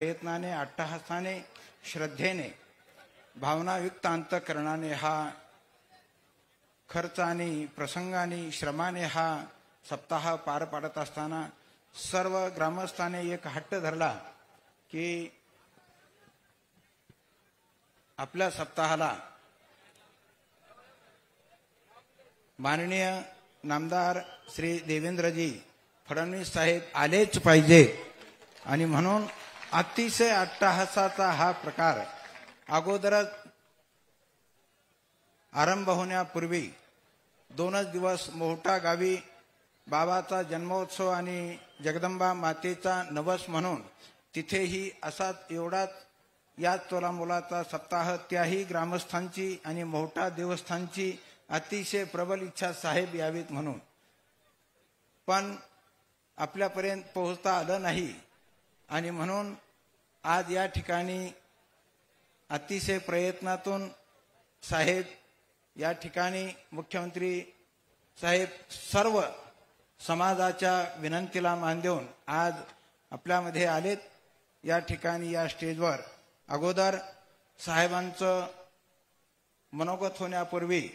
प्रयत्नाने, अट्टहासाने, श्रद्धेने, भावनायुक्त अंतःकरणाने हा खर्चाने, प्रसंगाने, श्रमाने हा सप्ताह पार पाडत असताना सर्व ग्रामस्थांनी एक हट्ट धरला की आपल्या सप्ताहाला माननीय नामदार श्री देवेंद्रजी फडणवीस साहेब आलेच पाहिजे आणि म्हणून अतिशय अट्टहासाचा हा प्रकार अगोदरच आरंभ होण्यापूर्वी 2 दिवस मोहटा गावी बाबाचा जन्मोत्सव आणि जगदंबा मातेचा नवस म्हणून तिथेही असाच एवढाच याच तोलामोलाचा सप्ताह त्याही ग्रामस्थांची आणि मोहटा देवस्थानची अतिशय प्रबल इच्छा साहेब यावीत म्हणून, पण आपल्यापर्यंत पोहोचता आलं नाही आणि म्हणून आज या ठिकाणी अतिशय प्रयत्नातून साहेब या ठिकाणी मुख्यमंत्री साहेब सर्व समाजाच्या विनंतीला मान देऊन आज आपल्यामध्ये आलेत. या ठिकाणी या स्टेजवर अगोदर साहेबांचं मनोगत होण्यापूर्वी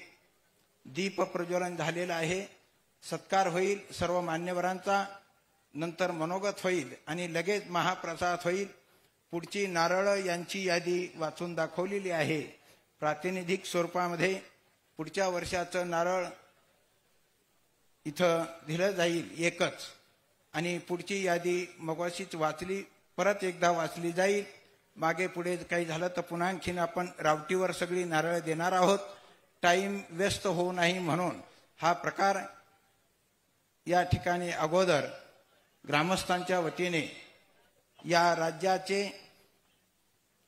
दीप प्रज्वलन झालेलं आहे. सत्कार होईल सर्व मान्यवरांचा, नंतर मनोगत होईल आणि लगेच महाप्रसाद होईल. पुढची नारळ यांची यादी वाचून दाखवलेली आहे. प्रातिनिधिक स्वरूपामध्ये पुढच्या वर्षाचं नारळ इथं दिलं जाईल एकच, आणि पुढची यादी मगाशीच वाचली, परत एकदा वाचली जाईल. मागे पुढे काही झालं तर पुन्हा आणखीन आपण रावटीवर सगळी नारळ देणार आहोत. टाइम व्यस्त होऊ नाही म्हणून हा प्रकार या ठिकाणी अगोदर ग्रामस्थांच्या वतीने या राज्याचे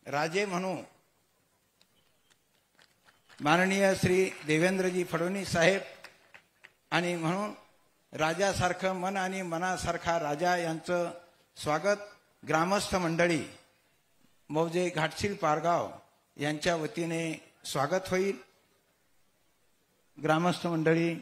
राजे म्हणून माननीय श्री देवेंद्रजी फडणवीस साहेब आणि म्हणून राजासारखं मन आणि मनासारखा राजा यांचं स्वागत ग्रामस्थ मंडळी मौजे घाटशील पारगाव यांच्या वतीने स्वागत होईल. ग्रामस्थ मंडळी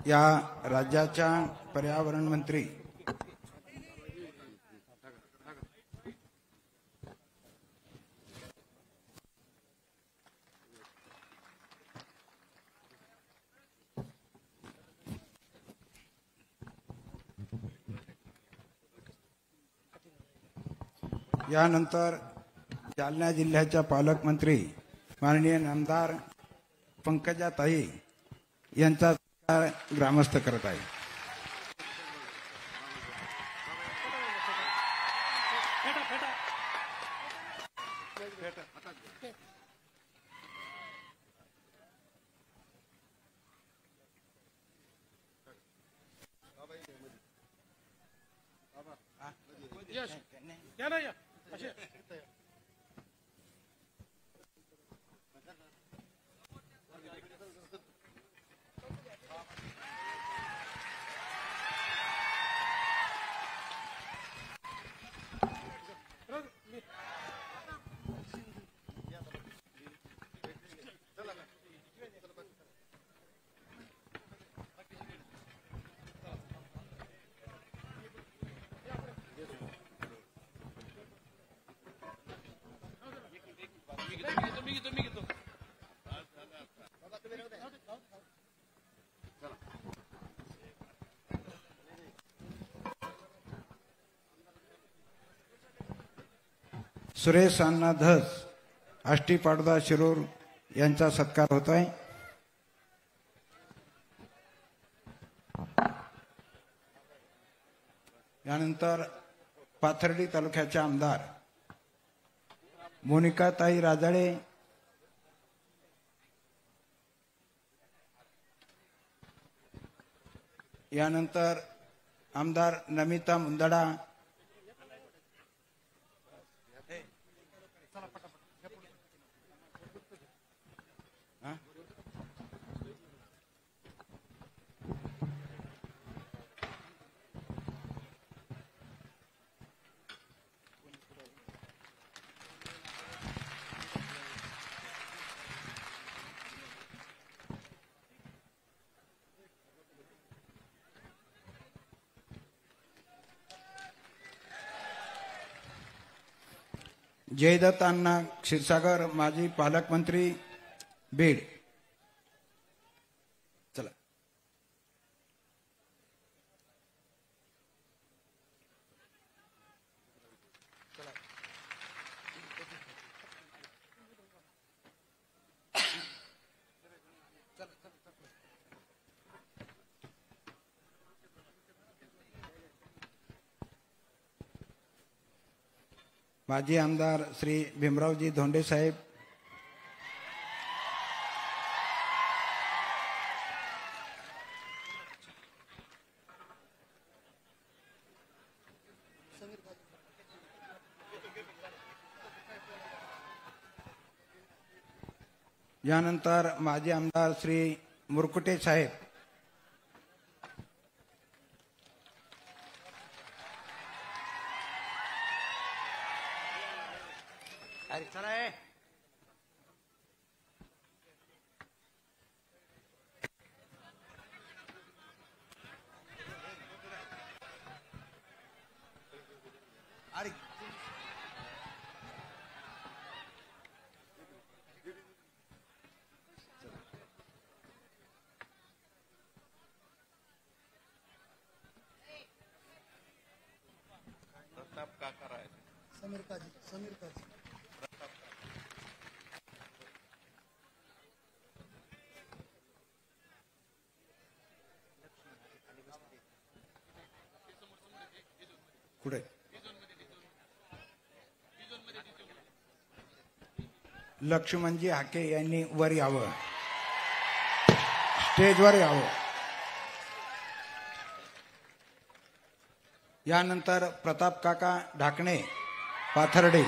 या राज्याच्या पर्यावरण मंत्री यानंतर जालना जिल्ह्याच्या पालकमंत्री माननीय नामदार पंकजाताई यांचा ग्रामस्थ करत आहे. सुरेश अण्णा धस आष्टी पाडदा शिरूर यांचा सत्कार होत आहे. यानंतर पाथर्डी तालुक्याचे आमदार मोनिकाताई राजाळे, यानंतर आमदार नमिता मुंदडा, जयदत्त अण्णा क्षीरसागर माजी पालकमंत्री बीड. चला माजी आमदार श्री भीमरावजी धोंडे साहेब, यानंतर माजी आमदार श्री मुरकुटे साहेब, समीर काजी पुढे लक्ष्मणजी हाके यांनी वर यावं, स्टेजवर यावं. यानंतर प्रताप काका ढाकणे पाथर्डी,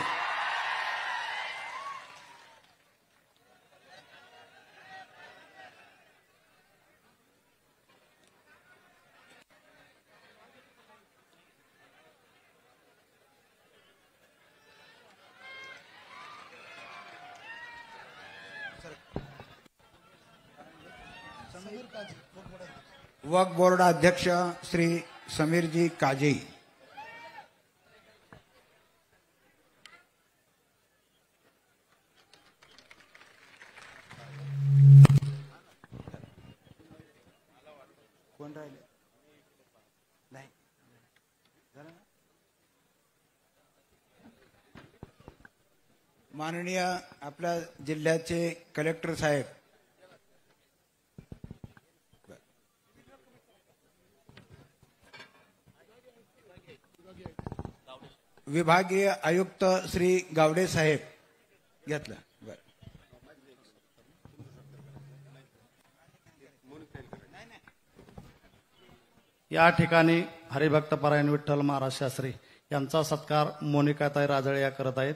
वक्फ बोर्ड अध्यक्ष श्री समीरजी काजे, कोण राहिले नाही, माननीय आपल्या जिल्ह्याचे कलेक्टर साहेब, विभागीय आयुक्त श्री गावडे साहेब घेतलं. बर. या ठिकाणी हरिभक्त परायण विठ्ठल महाराज शास्त्री यांचा सत्कार मोनिकाताई राजळे या करत आहेत.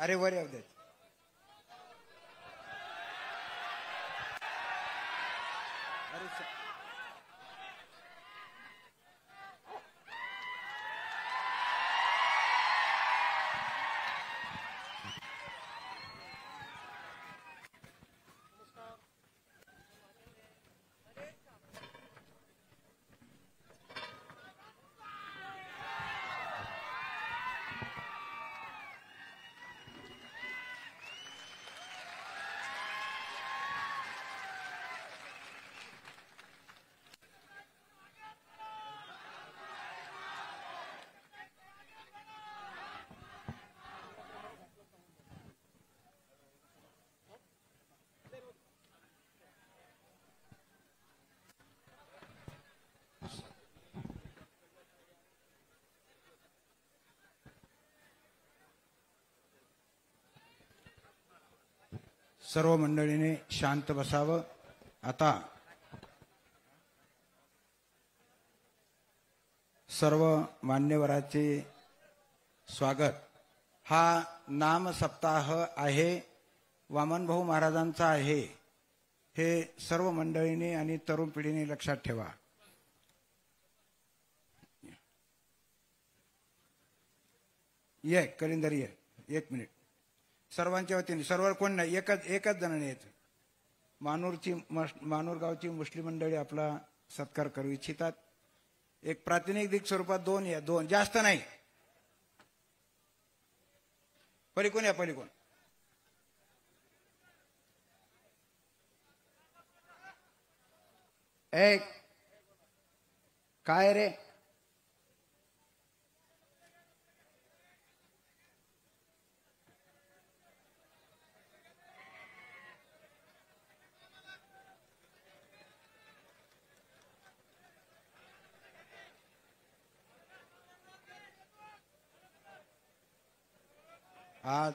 अरे वर येऊ देत. सर्व मंडळीने शांत बसावं. आता सर्व मान्यवराचे स्वागत. हा नाम सप्ताह आहे, वामनभाऊ महाराजांचा आहे. हे सर्व मंडळीने आणि तरुण पिढीने लक्षात ठेवा. ये कलिंदर ये, एक मिनिट. सर्वांच्या वतीने सर्व कोण नाही, एकच जणांनी येत. मानूर गावची मुस्लिम मंडळी आपला सत्कार करू इच्छितात. एक प्रातिनिधिक स्वरूपात दोन या, दोन जास्त नाही. पलीकडून या, पलीकडून. एक काय रे, आज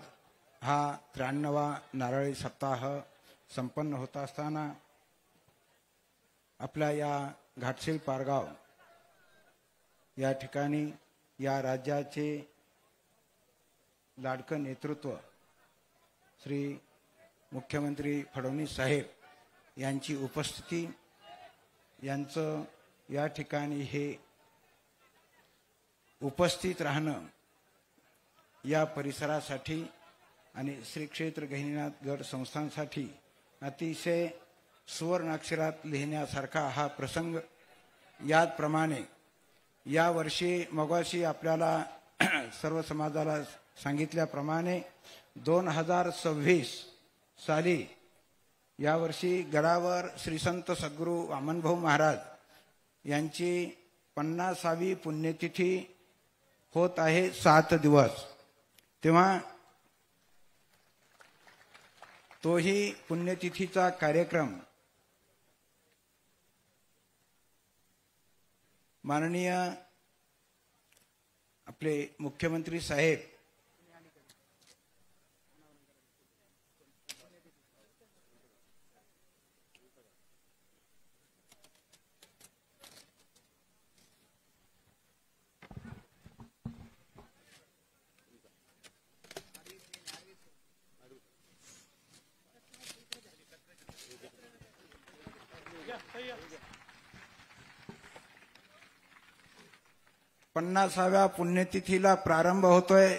हा 93वा नारळी सप्ताह संपन्न होत असताना आपल्या या घाटशील पारगाव या ठिकाणी या राज्याचे लाडकं नेतृत्व श्री मुख्यमंत्री फडणवीस साहेब यांची उपस्थिती, यांचं या ठिकाणी हे उपस्थित राहणं या परिसरासाठी आणि श्री क्षेत्र गहिनीनाथ गड संस्थांसाठी अतिशय सुवर्णाक्षरात लिहिण्यासारखा हा प्रसंग. याचप्रमाणे यावर्षी मगाशी आपल्याला सर्व समाजाला सांगितल्याप्रमाणे 2026 साली यावर्षी गडावर श्री संत सद्गुरू वामनभाऊ महाराज यांची 50वी पुण्यतिथी होत आहे. 7 दिवस. तेव्हा तोही पुण्यतिथीचा कार्यक्रम माननीय आपले मुख्यमंत्री साहेब 50व्या पुण्यतिथीला प्रारंभ होतोय.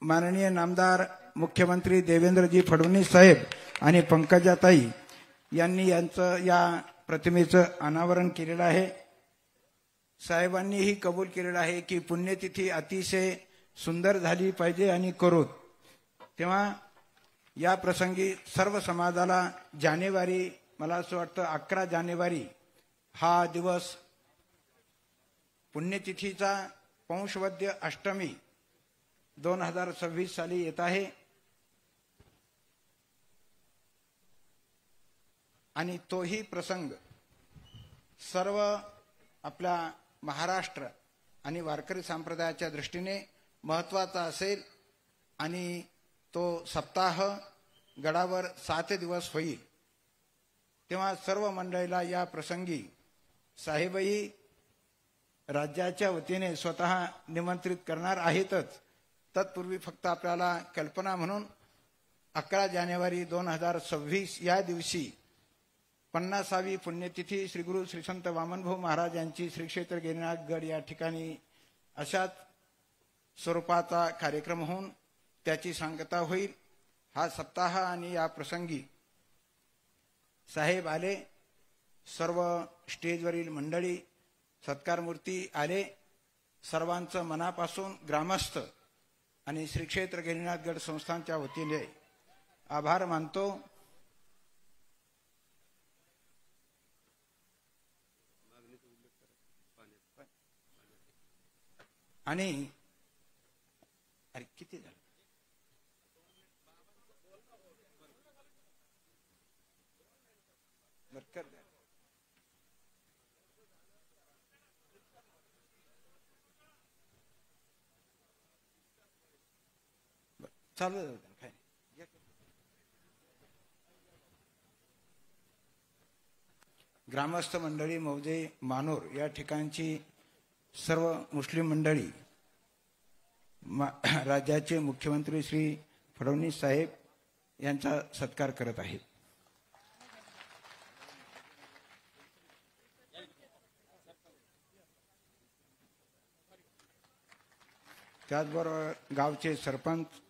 माननीय नामदार मुख्यमंत्री देवेंद्रजी फडणवीस साहेब आणि पंकजाताई यांनी यांचं या प्रतिमेचं अनावरण केलेलं आहे. साहेबांनीही कबूल केलेलं आहे की पुण्यतिथी अतिशय सुंदर झाली पाहिजे आणि करू. तेव्हा या प्रसंगी सर्व समाजाला जानेवारी, मला असं वाटतं 11 जानेवारी हा दिवस पुण्यतिथीचा पौषवद्य अष्टमी 2026 साली येत आहे. आणि तोही प्रसंग सर्व आपल्या महाराष्ट्र आणि वारकरी संप्रदायाच्या दृष्टीने महत्त्वाचा असेल. आणि तो सप्ताह गडावर 7 दिवस होईल. तेव्हा सर्व मंडळीला या प्रसंगी साहेबही राज्याच्या वतीने स्वतः निमंत्रित करणार आहेतच. तत्पूर्वी फक्त आपल्याला कल्पना म्हणून 11 जानेवारी 2026 या दिवशी 50वी पुण्यतिथी श्री गुरु श्री संत वामनभाऊ महाराज यांची श्री क्षेत्र गिरिनाथगड या ठिकाणी अशाच स्वरूपाचा कार्यक्रम होऊन त्याची सांगता होईल. हा सप्ताह आणि या प्रसंगी साहेब आले, सर्व स्टेजवरील मंडळी, सत्कारमूर्ती आले. सर्वांचं मनापासून ग्रामस्थ आणि श्री क्षेत्र गिरिनाथगड संस्थानच्या वतीने आभार मानतो. आणि अरे किती झालं बरकर चालू काय ग्रामस्थ मंडळी मौजे मानोर या ठिकाणची सर्व मुस्लिम मंडळी राज्याचे मुख्यमंत्री श्री फडणवीस साहेब यांचा सत्कार करत आहेत. त्याचबरोबर गावचे सरपंच,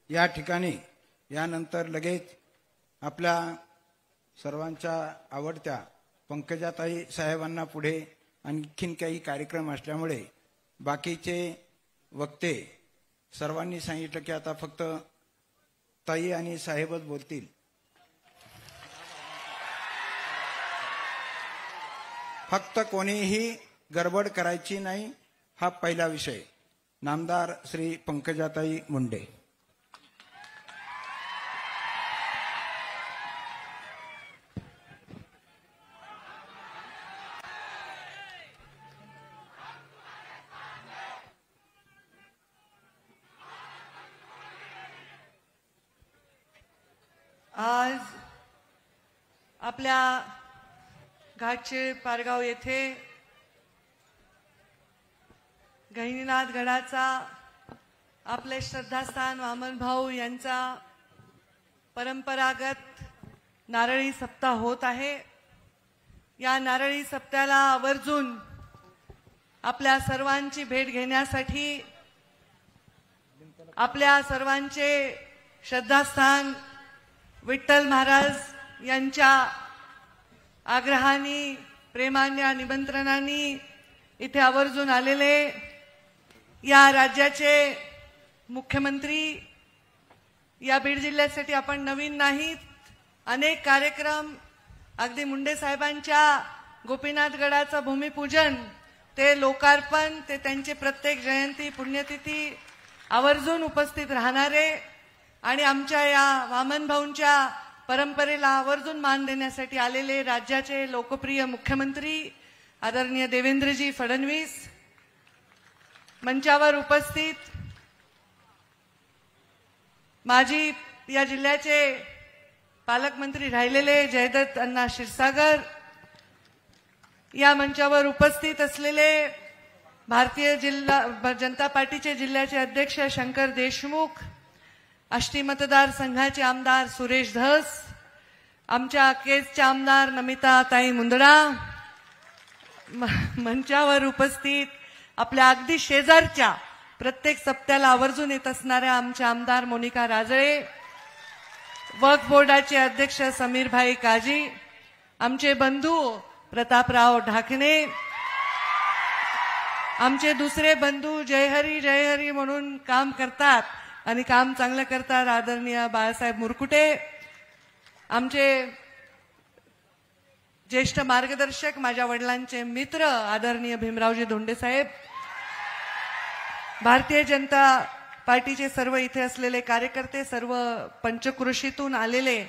या ठिकाणी यानंतर लगेच आपल्या सर्वांच्या आवडत्या पंकजाताई साहेबांना पुढे आणखीन काही कार्यक्रम असल्यामुळे बाकीचे वक्ते सर्वांनी सांगितलं की आता फक्त ताई आणि साहेबच बोलतील. फक्त कोणीही गडबड करायची नाही, हा पहिला विषय. नामदार श्री पंकजाताई मुंडे. आज आपल्या घाटचे पारगाव येथे गहिनीनाथ गडाचा आपले श्रद्धास्थान वामनभाऊ यांचा परंपरागत नारळी सप्ताह होत आहे. या नारळी सप्त्याला आवर्जून आपल्या सर्वांची भेट घेण्यासाठी आपल्या सर्वांचे श्रद्धास्थान विठ्ठल महाराज यांच्या आग्रहाने, प्रेमाने, निमंत्रणाने इथे आवर्जून आलेले या राज्याचे मुख्यमंत्री, या बीड जिल्ह्यासाठी आपण नवीन नाहीत, अनेक कार्यक्रम अगदी मुंडे साहेबांच्या गोपीनाथ गडाचं भूमिपूजन ते लोकार्पण ते त्यांची प्रत्येक जयंती पुण्यतिथी आवर्जून उपस्थित राहणारे आणि आमच्या या वामन भाऊंच्या परंपरेला आवर्जून मान देण्यासाठी आलेले राज्याचे लोकप्रिय मुख्यमंत्री आदरणीय देवेंद्रजी फडणवीस, मंचावर उपस्थित माजी या जिल्ह्याचे पालकमंत्री राहिलेले जयदत्त अण्णा क्षीरसागर, या मंचावर उपस्थित असलेले भारतीय जनता पार्टीचे जिल्ह्याचे अध्यक्ष शंकर देशमुख, आष्टी मतदारसंघाचे आमदार सुरेश धस, आमच्या केजच्या आमदार नमिता ताई मुंदडा, मंचावर उपस्थित आपल्या अगदी शेजारच्या प्रत्येक सप्त्याला आवर्जून येत असणाऱ्या आमच्या आमदार मोनिका राजळे, वक्फ बोर्डाचे अध्यक्ष समीरभाई काजी, आमचे बंधू प्रतापराव ढाकणे, आमचे दुसरे बंधू जयहरी म्हणून काम करतात आणि काम चांगलं करतात आदरणीय बाळासाहेब मुरकुटे, आमचे ज्येष्ठ मार्गदर्शक माझ्या वडिलांचे मित्र आदरणीय भीमरावजी धोंडे साहेब, भारतीय जनता पार्टीचे सर्व इथे असलेले कार्यकर्ते, सर्व पंचक्रोशीतून आलेले,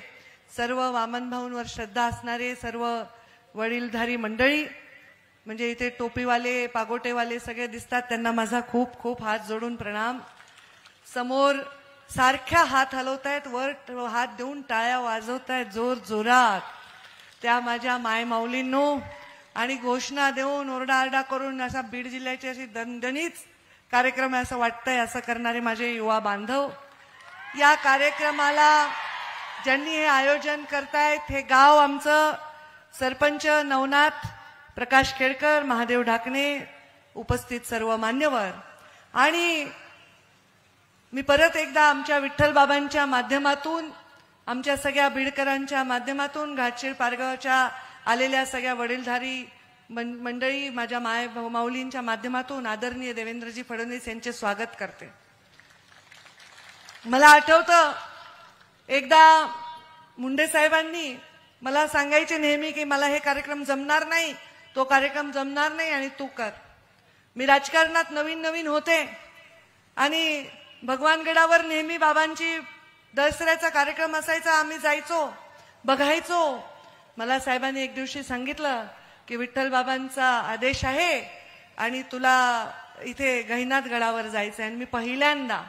सर्व वामन भाऊंवर श्रद्धा असणारे सर्व वडीलधारी मंडळी, म्हणजे इथे टोपीवाले पागोटेवाले सगळे दिसतात, त्यांना माझा खूप खूप हात जोडून प्रणाम. समोर सारख्या हात हलवतायत, वर हात देऊन टाळ्या वाजवतायत जोर जोरात त्या माझ्या माय माऊलींनो, आणि घोषणा देऊन ओरडाआरडा करून असा बीड जिल्ह्याची अशी दणदणीत कार्यक्रम आहे असं वाटतंय, असं करणारे माझे युवा बांधव. या कार्यक्रमाला ज्यांनी हे आयोजन करतायत हे गाव आमचं सरपंच नवनाथ प्रकाश खेडकर, महादेव ढाकणे, उपस्थित सर्व मान्यवर, आणि मी परत एकदा आमच्या विठ्ठल बाबांच्या माध्यमातून, आमच्या सगळ्या बीडकरांच्या माध्यमातून, घाटशीळ पारगावच्या आलेल्या सगळ्या वडीलधारी मंडळी, माझ्या माऊलींच्या माध्यमातून आदरणीय देवेंद्रजी फडणवीस यांचे स्वागत करते. मला आठवतं एकदा मुंडे साहेबांनी मला सांगायचे नेहमी की मला हे कार्यक्रम जमणार नाही, तो कार्यक्रम जमणार नाही आणि तू कर. मी राजकारणात नवीन होते आणि भगवानगडावर नेहमी बाबांची दसऱ्याचा कार्यक्रम असायचा, आम्ही जायचो बघायचो. मला साहेबांनी एक दिवशी सांगितलं की विठ्ठल बाबांचा आदेश आहे आणि तुला इथे गहिनाथ गडावर जायचंय. आणि मी पहिल्यांदा,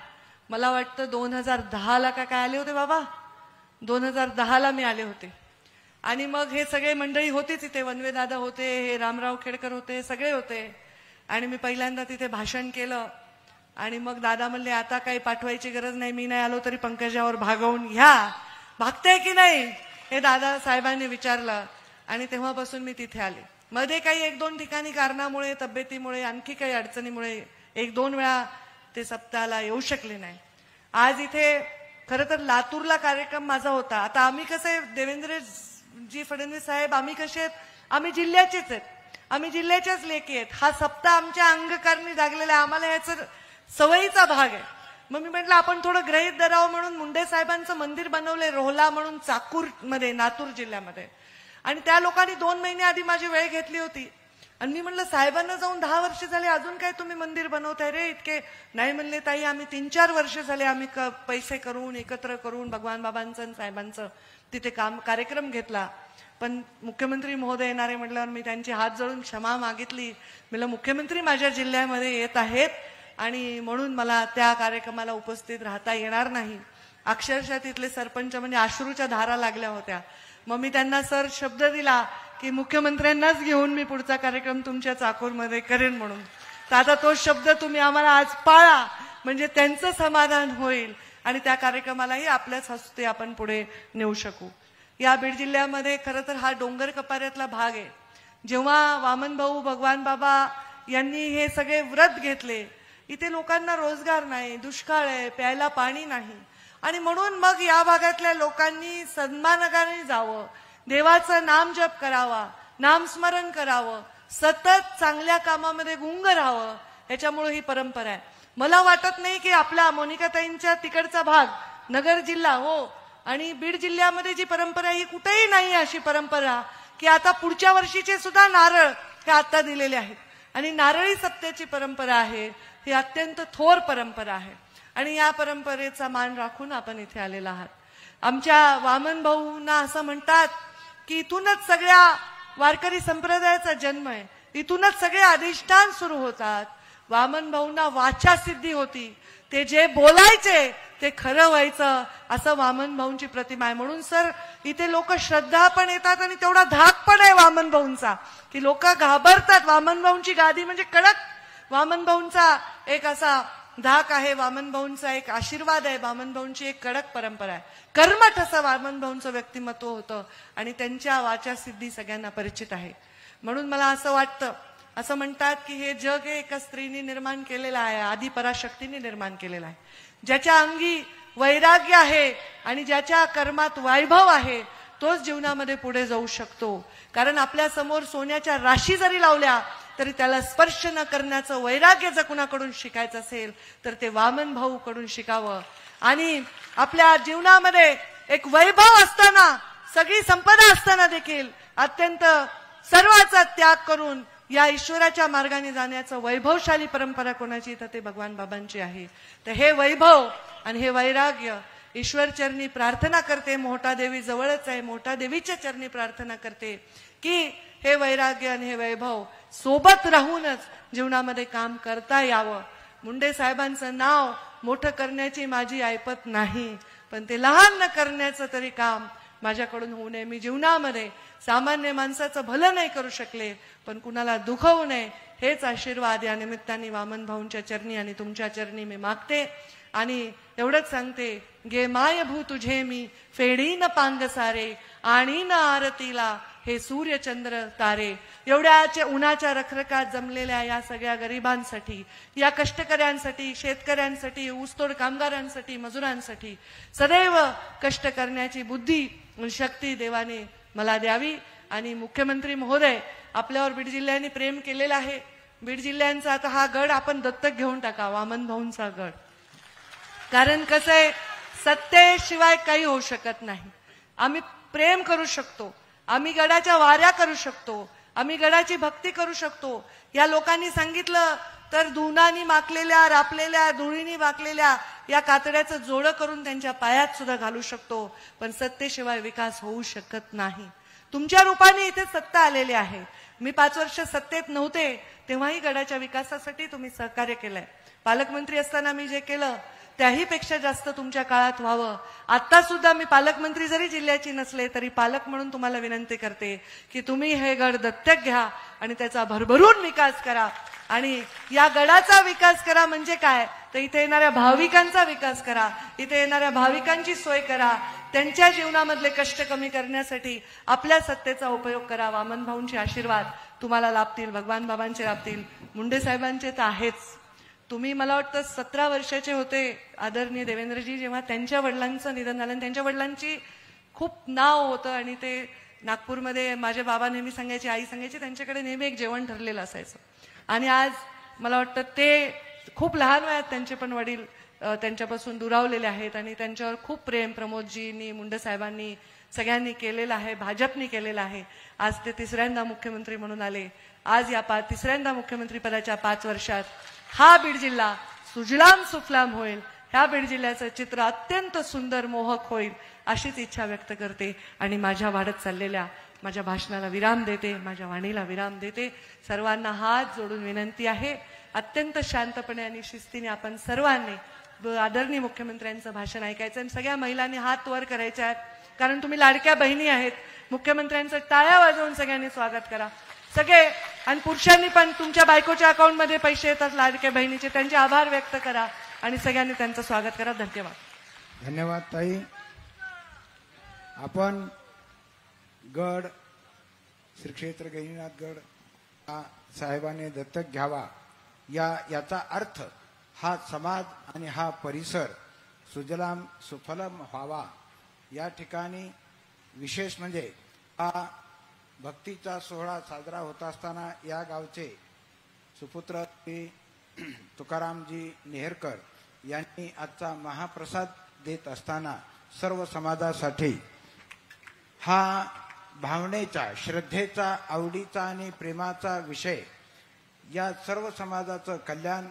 मला वाटतं 2010ला का काय आले होते बाबा, 2010ला मी आले होते. आणि मग हे सगळे मंडळी होतीच इथे, वनवे दादा होते, हे रामराव खेडकर होते, सगळे होते. आणि मी पहिल्यांदा तिथे भाषण केलं आणि मग दादा म्हणले आता काही पाठवायची गरज नाही, मी नाही आलो तरी पंकजावर भागवून घ्या, भागते की नाही हे दादा साहेबांनी विचारलं. आणि तेव्हापासून मी तिथे आले. मध्ये काही 1-2 ठिकाणी कारणामुळे, तब्येतीमुळे, आणखी काही अडचणीमुळे 1-2 वेळा ते सप्ताहाला येऊ शकले नाही. आज इथे खरं तर लातूरला कार्यक्रम माझा होता. आता आम्ही कसे देवेंद्रजी फडणवीस साहेब, आम्ही कसे आहेत, आम्ही जिल्ह्याचेच आहेत, आम्ही जिल्ह्याच्याच लेकी आहेत. हा सप्ताह आमच्या अंगकारणी जागलेला आहे, आम्हाला याचं सवयीचा भाग आहे. मग मी म्हटलं आपण थोडं गृहीत धरावं म्हणून मुंडे साहेबांचं मंदिर बनवलंय रोहला म्हणून, चाकूर मध्ये, लातूर जिल्ह्यामध्ये. आणि त्या लोकांनी 2 महिने आधी माझी वेळ घेतली होती आणि मी म्हणलं साहेबांना जाऊन 10 वर्ष झाले, अजून काय तुम्ही मंदिर बनवताय रे इतके. नाही म्हणले ताई आम्ही 3-4 वर्ष झाले आम्ही पैसे करून एकत्र करून भगवान बाबांचं आणि साहेबांचं तिथे कार्यक्रम घेतला. पण मुख्यमंत्री महोदय येणारे म्हटल्यावर मी त्यांची हात जोडून क्षमा मागितली. म्हणलं मुख्यमंत्री माझ्या जिल्ह्यामध्ये येत आहेत आणि म्हणून मला त्या कार्यक्रमाला उपस्थित राहता येणार नाही. अक्षरशः तिथले सरपंच म्हणजे अश्रूच्या धारा लागल्या होत्या. मग मी त्यांना सर शब्द दिला की मुख्यमंत्र्यांनाच घेऊन मी पुढचा कार्यक्रम तुमच्या चाकूरमध्ये करेन म्हणून. तर आता तो शब्द तुम्ही आम्हाला आज पाळा म्हणजे त्यांचं समाधान होईल आणि त्या कार्यक्रमालाही आपल्याच हस्ते आपण पुढे नेऊ शकू. या बीड जिल्ह्यामध्ये खरं तर हा डोंगर कपाऱ्यातला भाग आहे. जेव्हा वामन भाऊ भगवान बाबा यांनी हे सगळे व्रत घेतले, इथे लोकांना रोजगार नाही, दुष्काळ आहे, प्यायला पाणी नाही. आणि म्हणून मग या भागातल्या लोकांनी सन्मानाने जावं, देवाचं नाम जप करावा, नामस्मरण करावं, सतत चांगल्या कामामध्ये गुंग राहावं. याच्यामुळे ही परंपरा आहे. मला वाटत नाही की आपला मोनिकाताईंच्या तिकडचा भाग नगर जिल्हा, हो आणि बीड जिल्ह्यामध्ये जी परंपरा ही कुठेही नाही अशी परंपरा की आता पुढच्या वर्षीचे सुद्धा नारळ हे आता दिलेले आहेत. आणि नारळी सत्याची परंपरा आहे ही अत्यंत थोर परंपरा आहे आणि या परंपरेचा मान राखून आपण इथे आलेला आहात. आमच्या वामन भाऊंना असं म्हणतात की इथूनच सगळ्या वारकरी संप्रदायाचा जन्म आहे, इथूनच सगळे अधिष्ठान सुरू होतात. वामन भाऊंना वाचा सिद्धी होती, ते जे बोलायचे ते खरं व्हायचं असं वामन भाऊंची प्रतिमा आहे. म्हणून सर इथे लोक श्रद्धा पण येतात आणि तेवढा धाक पण आहे वामन भाऊंचा की लोक घाबरतात. वामन भाऊंची गादी म्हणजे कडक, वामन भाऊंचा एक असा धाक आहे, वामन भाऊंचा एक आशीर्वाद आहे, वामन भाऊंची एक कडक परंपरा आहे. कर्मठ असं वामन भाऊंचं व्यक्तिमत्व होतं आणि त्यांच्या वाचा सिद्धी सगळ्यांना परिचित आहे. म्हणून मला असं वाटतं, असं म्हणतात की हे जग हे एका स्त्रीने निर्माण केलेलं आहे, आदी पराशक्तीने निर्माण केलेलं आहे. ज्याच्या अंगी वैराग्य आहे आणि ज्याच्या कर्मात वैभव आहे तोच जीवनामध्ये पुढे जाऊ शकतो. कारण आपल्या समोर सोन्याच्या राशी जरी लावल्या तरी त्याला स्पर्श न करण्याचं वैराग्य जर कुणाकडून शिकायचं असेल तर ते वामन भाऊ कडून शिकावं. आणि आपल्या जीवनामध्ये एक वैभव असताना, सगळी संपदा असताना देखील अत्यंत सर्वाचा त्याग करून या ईश्वराच्या मार्गाने जाण्याचं वैभवशाली परंपरा कोणाची तर ते भगवान बाबांची आहे. तर हे वैभव आणि हे वैराग्य ईश्वर चरणी प्रार्थना करते. मोठा देवी जवळच आहे, मोठा देवीच्या चरणी प्रार्थना करते की हे वैराग्य आणि हे वैभव सोबत राहूनच जीवनामध्ये काम करता यावं. मुंडे साहेबांचं नाव मोठं करण्याची माझी ऐपत नाही, पण ते लहान न करण्याचं तरी काम माझ्याकडून होऊ नये. मी जीवनामध्ये सामान्य माणसाचं भलं नाही करू शकले, पण कुणाला दुखवू नये हेच आशीर्वाद या निमित्ताने वामन भाऊंच्या चरणी आणि तुमच्या चरणी मी मागते. आणि एवढंच सांगते, गे माय भू तुझे मी फेडीन पांग सारे, आणि न आरतीला हे सूर्य चंद्र तारे. एवढ्या उन्हाच्या रखरखात जमलेल्या या सगळ्या गरिबांसाठी, या कष्टकऱ्यांसाठी, शेतकऱ्यांसाठी, ऊसतोड कामगारांसाठी, मजुरांसाठी सदैव कष्ट करण्याची बुद्धी शक्ती देवाने मला द्यावी. आणि मुख्यमंत्री महोदय, आपल्यावर बीड जिल्ह्याने प्रेम केलेलं आहे. बीड जिल्ह्यांचा आता हा गड आपण दत्तक घेऊन टाका, वामन भाऊंचा गड. कारण कसं आहे, सत्तेशिवाय काही होऊ शकत नाही. आम्ही प्रेम करू शकतो, आम्ही गडाच्या वाऱ्या करू शकतो, आम्ही गडाची भक्ती करू शकतो. या लोकांनी सांगितलं तर धुनानी माखलेल्या, रापलेल्या, धुळीनी वाकलेल्या या कातड्याचं जोडं करून त्यांच्या पायात सुद्धा घालू शकतो. पण सत्तेशिवाय विकास होऊ शकत नाही. तुमच्या रूपाने इथे सत्ता आलेली आहे. मी 5 वर्ष सत्तेत नव्हते तेव्हाही गडाच्या विकासासाठी तुम्ही सहकार्य केलंय. पालकमंत्री असताना मी जे केलं त्याही पेक्षा जास्त तुमच्या काळात व्हावं. आता सुद्धा मी पालकमंत्री जरी जिल्ह्याची नसले तरी पालक म्हणून तुम्हाला विनंती करते की तुम्ही हे गड दत्तक घ्या आणि त्याचा भरभरून विकास करा. आणि या गडाचा विकास करा म्हणजे काय, तर इथे येणाऱ्या भाविकांचा विकास करा, इथे येणाऱ्या भाविकांची सोय करा, त्यांच्या जीवनामधले कष्ट कमी करण्यासाठी आपल्या सत्तेचा उपयोग करा. वामन भाऊंचे आशीर्वाद तुम्हाला लाभतील, भगवान बाबांचे लाभतील, मुंडे साहेबांचे तर आहेच. तुम्ही मला वाटतं 17 वर्षाचे होते आदरणीय देवेंद्रजी जेव्हा त्यांच्या वडिलांचं निधन झालं. त्यांच्या वडिलांची खूप नाव होतं आणि ते नागपूरमध्ये माझे बाबा नेहमी सांगायचे, आई सांगायची, त्यांच्याकडे नेहमी एक जेवण ठरलेलं असायचं. आणि आज मला वाटतं ते खूप लहान वयात त्यांचे पण वडील त्यांच्यापासून दुरावलेले आहेत आणि त्यांच्यावर खूप प्रेम प्रमोदजींनी, मुंडे साहेबांनी, सगळ्यांनी केलेलं आहे, भाजपनी केलेलं आहे. आज ते 3ऱ्यांदा मुख्यमंत्री म्हणून आले. आज या 3ऱ्यांदा मुख्यमंत्री पदाच्या 5 वर्षात हा बीड जिल्हा सुजलाम सुफलाम होईल. ह्या बीड जिल्ह्याचं चित्र अत्यंत सुंदर मोहक होईल अशीच इच्छा व्यक्त करते. आणि माझ्या वाढत चाललेल्या माझ्या भाषणाला विराम देते, माझ्या वाणीला विराम देते. सर्वांना हात जोडून विनंती आहे, अत्यंत शांतपणे आणि शिस्तीने आपण सर्वांनी आदरणीय मुख्यमंत्र्यांचं भाषण ऐकायचं. आणि सगळ्या महिलांनी हात वर करायचे आहेत, कारण तुम्ही लाडक्या बहिणी आहेत. मुख्यमंत्र्यांचं टाळ्या वाजवून सगळ्यांनी स्वागत करा सगळे. आणि पुरुषांनी पण तुमच्या बायकोच्या अकाउंटमध्ये पैसे येतात लाडक्या बहिणीचे, त्यांचे आभार व्यक्त करा आणि सगळ्यांनी त्यांचं स्वागत करा. धन्यवाद. धन्यवाद ताई. आपण गड श्री क्षेत्र गहिनीनाथ गड साहेबांनी दत्तक घ्यावा याचा अर्थ हा समाज आणि हा परिसर सुजलाम सुफलाम व्हावा. या ठिकाणी विशेष म्हणजे हा भक्तीचा सोहळा साजरा होत असताना या गावचे सुपुत्र तुकारामजी नेहरकर यांनी आजचा महाप्रसाद देत असताना सर्व समाजासाठी हा भावनेचा, श्रद्धेचा, आवडीचा आणि प्रेमाचा विषय, या सर्व समाजाचं कल्याण,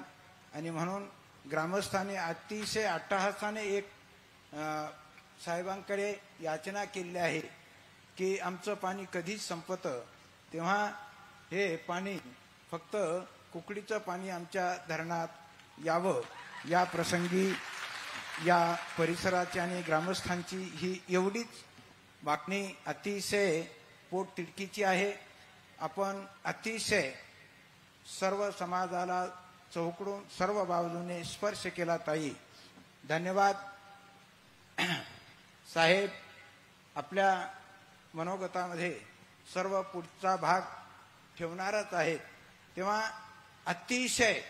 आणि म्हणून ग्रामस्थांनी अतिशय अट्टहासाने एक साहेबांकडे याचना केली आहे की आमचं पाणी कधीच संपतं तेव्हा हे पाणी फक्त कुकडीचं पाणी आमच्या धरणात यावं, या प्रसंगी या परिसराची आणि ग्रामस्थांची ही एवढीच मागणी अतिशय पोटतिडकीची आहे. आपण अतिशय सर्व समाजाला चौकडून सर्व बाजूने स्पर्श केला ताई. धन्यवाद. साहेब आपल्या मनोगतामध्ये सर्व पुढचा भाग ठेवणारच आहेत, तेव्हा अतिशय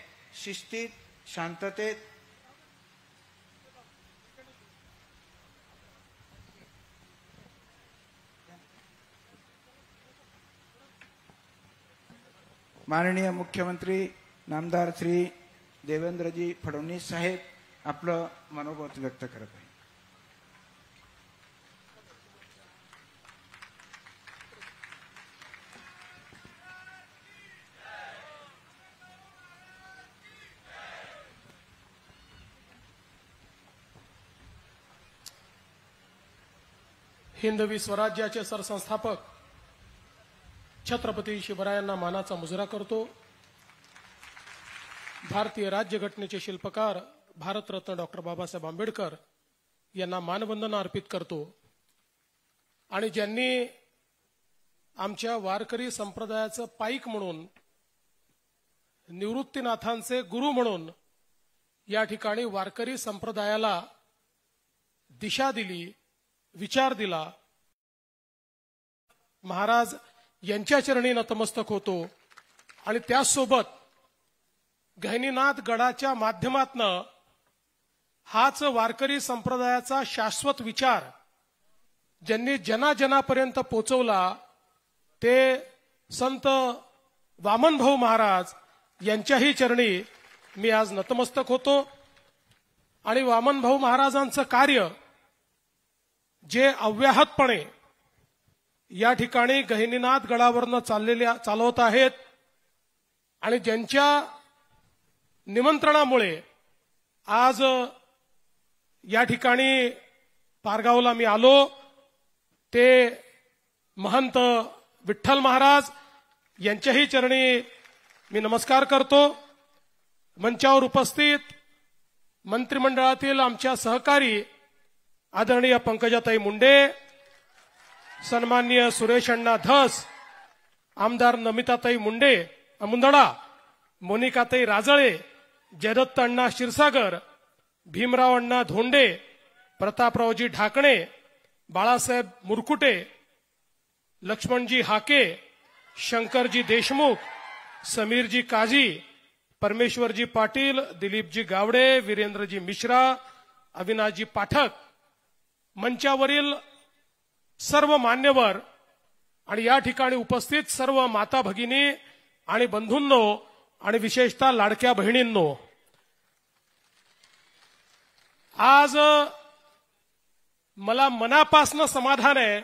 शिस्तीत, शांततेत माननीय मुख्यमंत्री नामदार श्री देवेंद्रजी फडणवीस साहेब आपलं मनोगत व्यक्त करत आहे. हिंदवी स्वराज्याचे सरसंस्थापक छत्रपती शिवरायांना मानाचा मुजरा करतो. भारतीय राज्यघटनेचे शिल्पकार भारतरत्न डॉक्टर बाबासाहेब आंबेडकर यांना मानवंदना अर्पित करतो. आणि ज्यांनी आमच्या वारकरी संप्रदायाचं पाईक म्हणून, निवृत्तीनाथांचे गुरु म्हणून या ठिकाणी वारकरी संप्रदायाला दिशा दिली, विचार दिला, महाराज यांच्या चरणी नतमस्तक होतो. आणि त्याचसोबत गहिनीनाथ गडाच्या माध्यमातनं हाच वारकरी संप्रदायाचा शाश्वत विचार ज्यांनी जनाजनापर्यंत पोचवला ते संत वामनभाऊ महाराज यांच्याही चरणी मी आज नतमस्तक होतो. आणि वामनभाऊ महाराजांचं कार्य जे अव्याहतपणे या ठिकाणी गहिनीनाथ गडावरनं चालवत आहेत आणि ज्यांच्या निमंत्रणामुळे आज या ठिकाणी पारगावला मी आलो, ते महंत विठ्ठल महाराज यांच्याही चरणी मी नमस्कार करतो. मंचावर उपस्थित मंत्रिमंडळातील आमच्या सहकारी आदरणीय पंकजाताई मुंडे, सन्माननीय सुरेश अण्णा धस, आमदार नमिताताई मुंदडा, मोनिकाताई राजळे, जयदत्त अण्णा क्षीरसागर, भीमराव अण्णा धोंडे, प्रतापरावजी ढाकणे, बाळासाहेब मुरकुटे, लक्ष्मणजी हाके, शंकरजी देशमुख, समीरजी काजी, परमेश्वरजी पाटील, दिलीपजी गावडे, वीरेंद्रजी मिश्रा, अविनाशजी पाठक, मंचावरील सर्व मान्यवर आणि या ठिकाणी उपस्थित सर्व माता भगिनी आणि बंधूंनो आणि विशेषतः लाडक्या बहिणींनो, आज मला मनापासनं समाधान आहे.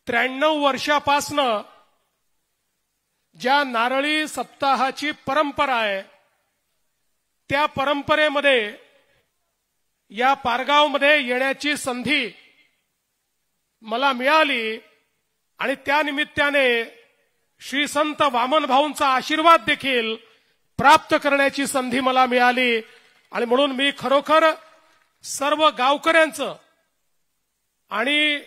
93 वर्षापासनं ज्या नारळी सप्ताहाची परंपरा आहे त्या परंपरेमध्ये या पारगावमध्ये येण्याची संधी मला मिळाली आणि त्या निमित्ताने श्री संत वामनभाऊंचा आशीर्वाद देखील प्राप्त करण्याची संधी मला मिळाली. आणि म्हणून मी खरोखर सर्व गावकऱ्यांचं आणि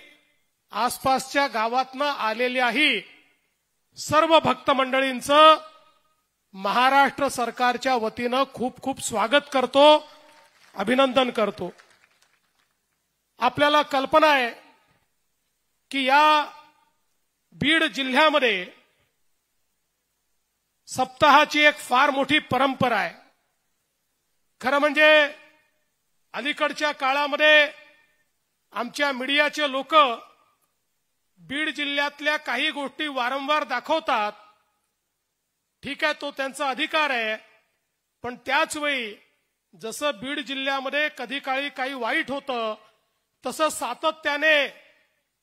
आसपासच्या गावातनं आलेल्याही सर्व भक्त मंडळींचं महाराष्ट्र सरकारच्या वतीनं खूप खूप स्वागत करतो, अभिनंदन करतो. आपल्याला कल्पना आहे की या बीड जिल्ह्यामध्ये सप्ताहाची एक फार मोठी परंपरा आहे. खरं म्हणजे अलीकडच्या काळामध्ये आमच्या मीडियाचे लोक बीड जिल्ह्यातल्या काही गोष्टी वारंवार दाखवतात. ठीक आहे, तो त्यांचा अधिकार आहे, पण त्याच वेळी जसं बीड जिल्ह्यामध्ये कधी काळी काही वाईट होतं तसं सातत्याने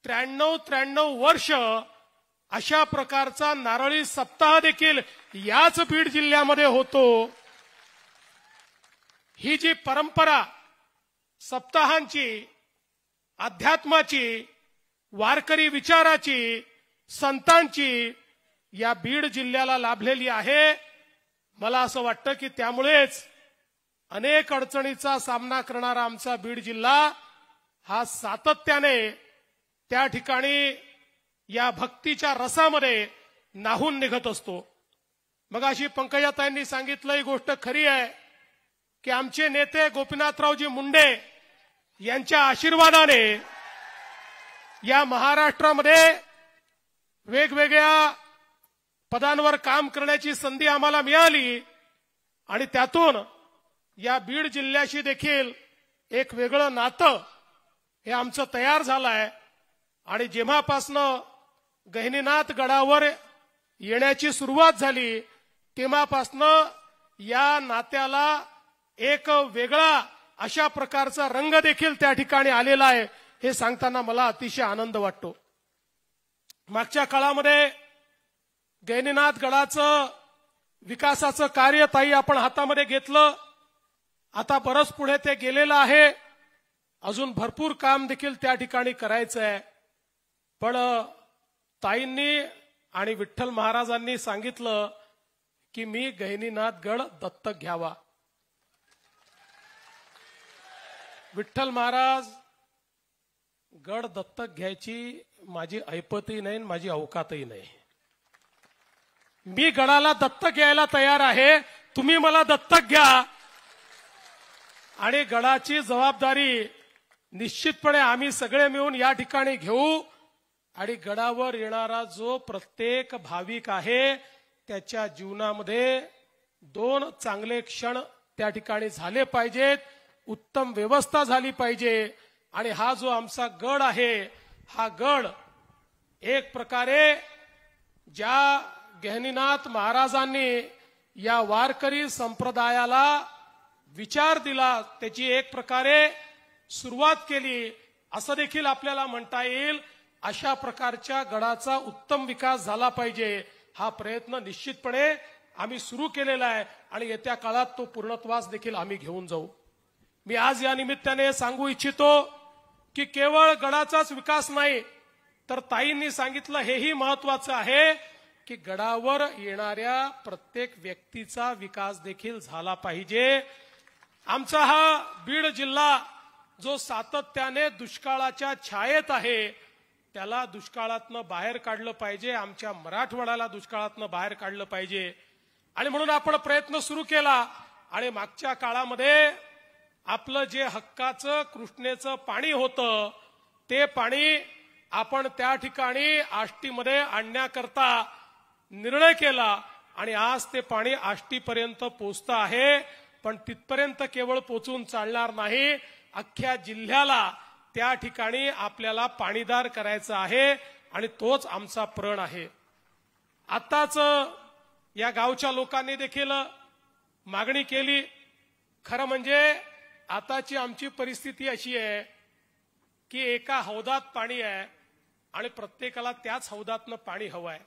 93 वर्ष अशा प्रकारचा नारळी सप्ताह देखील याच बीड जिल्ह्यामध्ये होतो. ही जी परंपरा सप्ताहांची, अध्यात्माची, वारकरी विचाराची, संतांची या बीड जिल्ह्याला लाभलेली आहे. मला असं वाटतं की त्यामुळेच अनेक अडचणीचा सामना करणारा आमचा बीड जिल्हा हा सातत्याने त्या ठिकाणी या भक्तीच्या रसामध्ये न्हाऊन निघत असतो. मग अशी पंकजाताईंनी सांगितलं ही गोष्ट खरी आहे की आमचे नेते गोपीनाथरावजी मुंडे यांच्या आशीर्वादाने या महाराष्ट्रामध्ये वेगवेगळ्या पदांवर काम करण्याची संधी आम्हाला मिळाली आणि त्यातून या बीड जिल्ह्याशी देखील एक वेगळं नातं हे आमचं तयार झालं आहे. आणि जेव्हापासनं गहिनीनाथ गडावर येण्याची सुरुवात झाली तेव्हापासनं या नात्याला एक वेगळा अशा प्रकारचा रंग देखील त्या ठिकाणी आलेला आहे. हे सांगताना मला अतिशय आनंद वाटतो. मागच्या काळामध्ये गहिनीनाथ गडाचं विकासाचं कार्य ताई आपण हातामध्ये घेतलं. आता बरंच पुढे ते गेलेलं आहे. अजून भरपूर काम देखील त्या ठिकाणी करायचं आहे. पण ताईंनी आणि विठ्ठल महाराजांनी सांगितलं की मी गहिनीनाथ गड दत्तक घ्यावा. विठ्ठल महाराज गड दत्तक घ्यायची माझी ऐपतही नाही, माझी अवकातही नाही. मी गडाला दत्तक घ्यायला तयार आहे. तुम्ही मला दत्तक घ्या आणि गडाची जबाबदारी निश्चितपणे आम्ही सगळे मिळून या ठिकाणी घेऊ. आणि गडावर येणारा जो प्रत्येक भाविक आहे त्याच्या जीवनामध्ये 2 चांगले क्षण त्या ठिकाणी झाले पाहिजेत. उत्तम व्यवस्था झाली पाहिजे. आणि हा जो आमचा गड आहे हा गड एक प्रकारे ज्या गहिनीनाथ महाराजांनी या वारकरी संप्रदायाला विचार दिला त्याची एक प्रकारे सुरुवात केली असं देखील आपल्याला म्हणता येईल. अशा प्रकारच्या गडाचा उत्तम विकास झाला पाहिजे हा प्रयत्न निश्चितपणे आम्ही सुरू केलेला आहे आणि येत्या काळात तो पूर्णत्वास देखील आम्ही घेऊन जाऊ. मी आज या निमित्ताने सांगू इच्छितो की केवळ गडाचाच विकास नाही तर ताईंनी सांगितलं हेही महत्वाचं आहे की गडावर येणाऱ्या प्रत्येक व्यक्तीचा विकास देखील झाला पाहिजे. आमचा हा बीड जिल्हा जो सातत्याने दुष्काळाच्या छायेत आहे त्याला दुष्काळातनं बाहेर काढलं पाहिजे. आमच्या मराठवाड्याला दुष्काळातनं बाहेर काढलं पाहिजे. आणि म्हणून आपण प्रयत्न सुरू केला. आणि मागच्या काळामध्ये आपलं जे हक्काचं कृष्णेचं पाणी होतं ते पाणी आपण त्या ठिकाणी आष्टीमध्ये आणण्याकरता निर्णय केला आणि आज ते पाणी आष्टीपर्यंत पोहोचतं आहे. पण तिथपर्यंत केवळ पोहोचून चालणार नाही. अख्ख्या जिल्ह्याला त्या ठिकाणी आपल्याला पाणीदार करायचं आहे आणि तोच आमचा प्रण आहे. आताच या गावच्या लोकांनी देखील मागणी केली. खरं म्हणजे आताची आमची परिस्थिती अशी आहे की एका हौदात पाणी आहे आणि प्रत्येकाला त्याच हौदातनं पाणी हवं आहे.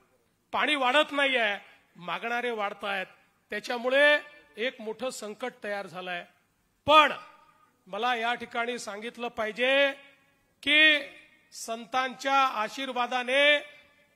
पाणी वाढत नाहीये, मागणारे वाढतायत. त्याच्यामुळे एक मोठं संकट तयार झालंय. पण मला या ठिकाणी सांगितलं पाहिजे की संतांच्या आशीर्वादाने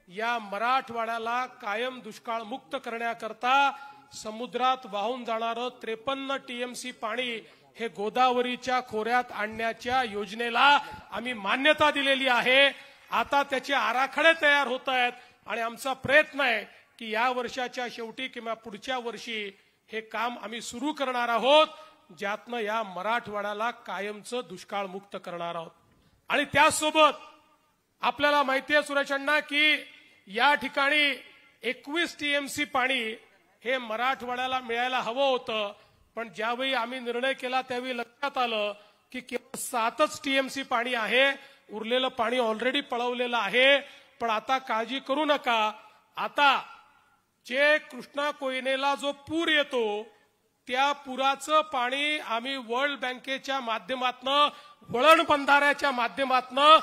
या मराठवाड्याला कायम दुष्काळ मुक्त करण्याकरता समुद्रात वाहून जाणारं 53 टीएमसी पाणी हे गोदावरीच्या खोऱ्यात आणण्याच्या योजनेला आम्ही मान्यता दिलेली आहे. आता त्याचे आराखडे तयार होत आहेत आणि आमचा प्रयत्न आहे की या वर्षाच्या शेवटी किंवा पुढच्या वर्षी हे काम आम्ही सुरू करणार आहोत ज्यातनं या मराठवाड्याला कायमचं दुष्काळ मुक्त करणार आहोत. आणि त्यासोबत आपल्याला माहिती आहे सुरेशांना की या ठिकाणी 21 टीएमसी पाणी हे मराठवाड्याला मिळायला हवं होतं. पण ज्यावेळी आम्ही निर्णय केला त्यावेळी लक्षात आलं की केवळ 7च टीएमसी पाणी आहे. उरलेलं पाणी ऑलरेडी पळवलेलं आहे. पण आता काळजी करू नका. आता जे कृष्णा कोयनेला जो पूर येतो त्या पुराचं पाणी आम्ही वर्ल्ड बँकेच्या माध्यमातनं, वळण बंधाऱ्याच्या माध्यमातनं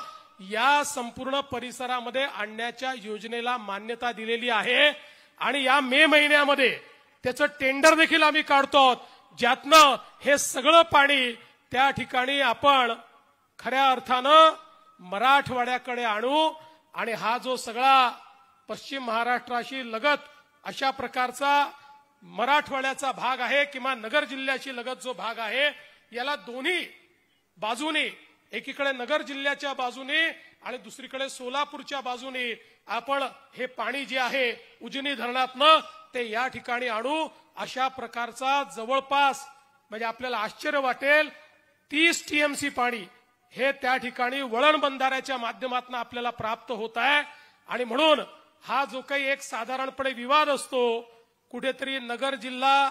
या संपूर्ण परिसरामध्ये आणण्याच्या योजनेला मान्यता दिलेली आहे. आणि या मे महिन्यामध्ये त्याचं टेंडर देखील आम्ही काढतो, ज्यातनं हे सगळं पाणी त्या ठिकाणी आपण खऱ्या अर्थानं मराठवाड्याकडे आणू. आणि हा जो सगळा पश्चिम महाराष्ट्राशी लगत अशा प्रकारचा मराठवाड्याचा भाग आहे किंवा नगर जिल्ह्याशी लगत जो भाग आहे, याला दोन्ही बाजूने, एकीकडे नगर जिल्ह्याच्या बाजूने आणि दुसरीकडे सोलापूरच्या बाजूने आपण हे पाणी जे आहे उजनी धरणातनं ते या ठिकाणी आणू. अशा प्रकारचा जवळपास, म्हणजे आपल्याला आश्चर्य वाटेल, 30 टीएमसी पाणी हे त्या ठिकाणी वळण बंधाऱ्याच्या माध्यमातून आपल्याला प्राप्त होत आहे. आणि म्हणून हा जो काही एक साधारणपणे विवाद असतो, कुठेतरी नगर जिल्हा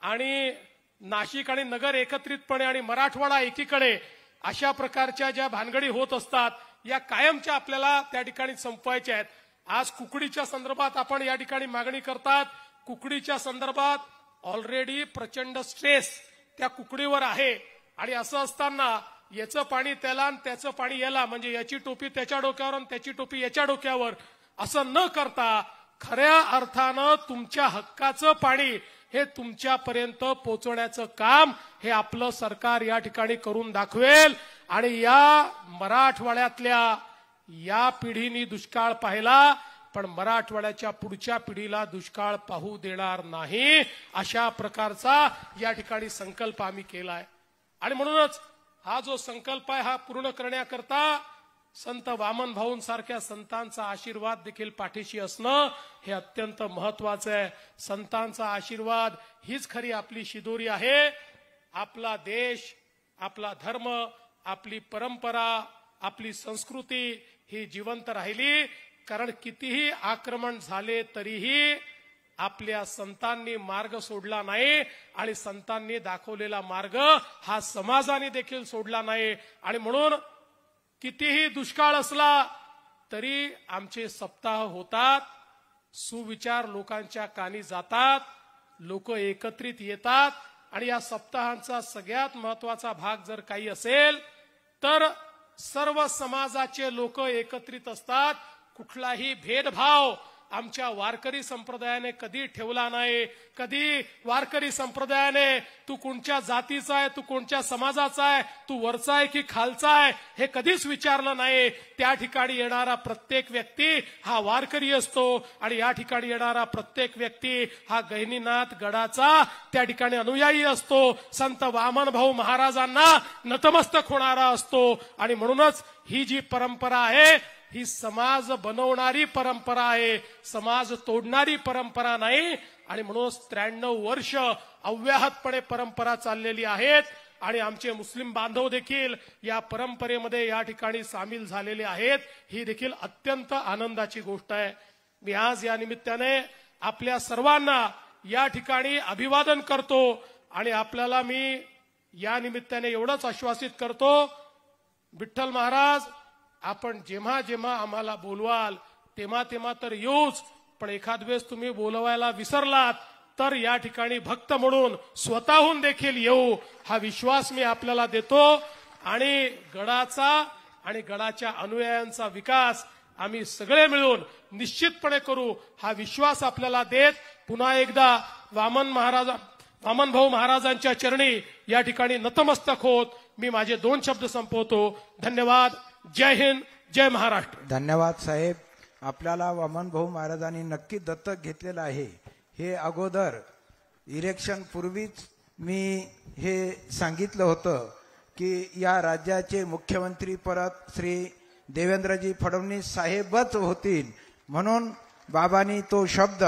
आणि नाशिक आणि नगर एकत्रितपणे आणि मराठवाडा एकीकडे, अशा प्रकारच्या ज्या भानगडी होत असतात, या कायमच्या आपल्याला त्या ठिकाणी संपवायच्या आहेत. आज कुकडीच्या संदर्भात आपण या ठिकाणी मागणी करतात. कुकडीच्या संदर्भात ऑलरेडी प्रचंड स्ट्रेस त्या कुकडीवर आहे. आणि असं असताना याचं पाणी त्याला आणि त्याचं पाणी याला, म्हणजे याची टोपी त्याच्या डोक्यावर आणि त्याची टोपी याच्या डोक्यावर, असं न करता खऱ्या अर्थानं तुमच्या हक्काचं पाणी हे तुमच्यापर्यंत पोहोचवण्याचं काम हे आपलं सरकार या ठिकाणी करून दाखवेल. आणि या मराठवाड्यातल्या या पिढीनी दुष्काळ पाहिला, पण मराठवाड्याच्या पुढच्या पिढीला दुष्काळ पाहू देणार नाही, अशा प्रकारचा या ठिकाणी संकल्प आम्ही केलाय. आणि म्हणूनच हा जो संकल्प आहे हा पूर्ण करण्याकरता संत वामन भाऊंसारख्या संतांचा आशीर्वाद देखील पाठीशी असणं हे अत्यंत महत्वाचं आहे. संतांचा आशीर्वाद हीच खरी आपली शिदोरी आहे. आपला देश, आपला धर्म, आपली परंपरा, आपली संस्कृती ही जिवंत राहिली. कारण कितीही आक्रमण झाले तरीही आपल्या संतांनी मार्ग सोडला नाही आणि संतांनी दाखवलेला मार्ग हा समाजाने देखील सोडला नाही. आणि म्हणून कितीही दुष्काळ असला तरी आमचे सप्ताह होतात, सुविचार लोकांच्या कानी जातात, लोक एकत्रित येतात. आणि या सप्ताहांचा सगळ्यात महत्वाचा भाग जर काही असेल तर सर्व समाजाचे लोक एकत्रित असतात. कुठलाही भेदभाव आमच्या वारकरी संप्रदायाने कधी ठेवला नाही. कधी वारकरी संप्रदायाने तू कोणत्या जातीचा आहे, तू कोणत्या समाजाचा आहे, तू वरचा आहे की खालचा आहे, हे कधीच विचारलं नाही. त्या ठिकाणी येणारा प्रत्येक व्यक्ती हा वारकरी असतो आणि या ठिकाणी येणारा प्रत्येक व्यक्ती हा गहिनीनाथ गडाचा त्या ठिकाणी अनुयायी असतो. संत वामन भाऊ महाराजांना नतमस्तक होणारा असतो. आणि म्हणूनच ही जी परंपरा आहे ही समाज बनवणारी परंपरा आहे, समाज तोडणारी परंपरा नाही. आणि म्हणून 93 वर्ष अव्याहतपणे परंपरा चाललेली आहेत. आणि आमचे मुस्लिम बांधव देखील या परंपरेमध्ये या ठिकाणी सामील झालेले आहेत. ही देखील अत्यंत आनंदाची गोष्ट आहे. मी आज या निमित्ताने आपल्या सर्वांना या ठिकाणी अभिवादन करतो. आणि आपल्याला मी या निमित्ताने एवढंच आश्वासित करतो, विठ्ठल महाराज, आपण जेव्हा जेव्हा आम्हाला बोलवाल तेव्हा तेव्हा तर येऊच, पण एखाद वेळेस तुम्ही बोलवायला विसरलात तर या ठिकाणी भक्त म्हणून स्वतःहून देखील येऊ, हा विश्वास मी आपल्याला देतो. आणि गडाचा आणि गडाच्या अनुयायांचा विकास आम्ही सगळे मिळून निश्चितपणे करू, हा विश्वास आपल्याला देत पुन्हा एकदा वामन भाऊ महाराजांच्या चरणी या ठिकाणी नतमस्तक होत मी माझे 2 शब्द संपवतो. धन्यवाद. जय हिंद, जय महाराष्ट्र. धन्यवाद साहेब. आपल्याला वामन भाऊ महाराजांनी नक्की दत्तक घेतलेलं आहे. हे अगोदर इलेक्शन पूर्वीच मी हे सांगितलं होतं की या राज्याचे मुख्यमंत्री परत श्री देवेंद्रजी फडणवीस साहेबच होतील, म्हणून बाबांनी तो शब्द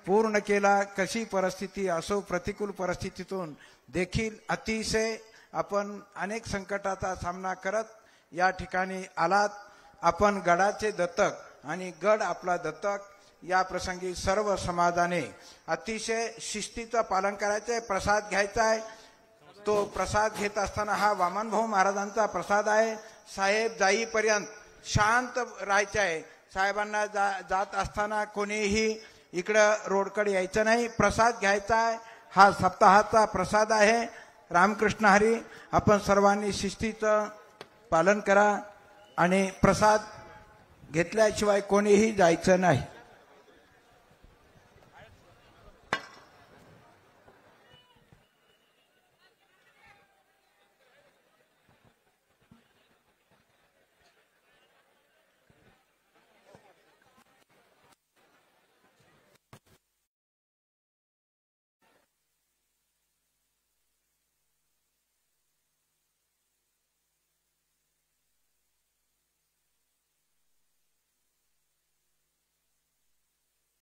पूर्ण केला. कशी परिस्थिती असो, प्रतिकूल परिस्थितीतून देखील अतिशय आपण अनेक संकटाचा सामना करत या ठिकाणी आलात. आपण गडाचे दत्तक आणि गड आपला दत्तक या प्रसंगी सर्व समाजाने अतिशय शिस्तीचं पालन करायचंय. प्रसाद घ्यायचा आहे. तो प्रसाद घेत असताना हा वामन भाऊ महाराजांचा प्रसाद आहे. साहेब जाईपर्यंत शांत राहायचं आहे. साहेबांना जात असताना कोणीही इकडं रोडकडे यायचं नाही. प्रसाद घ्यायचा आहे हा सप्ताहाचा प्रसाद आहे. रामकृष्ण हरी. आपण सर्वांनी शिस्तीचं पालन करा आणि प्रसाद घेतल्याशिवाय कोणीही जायचं नाही.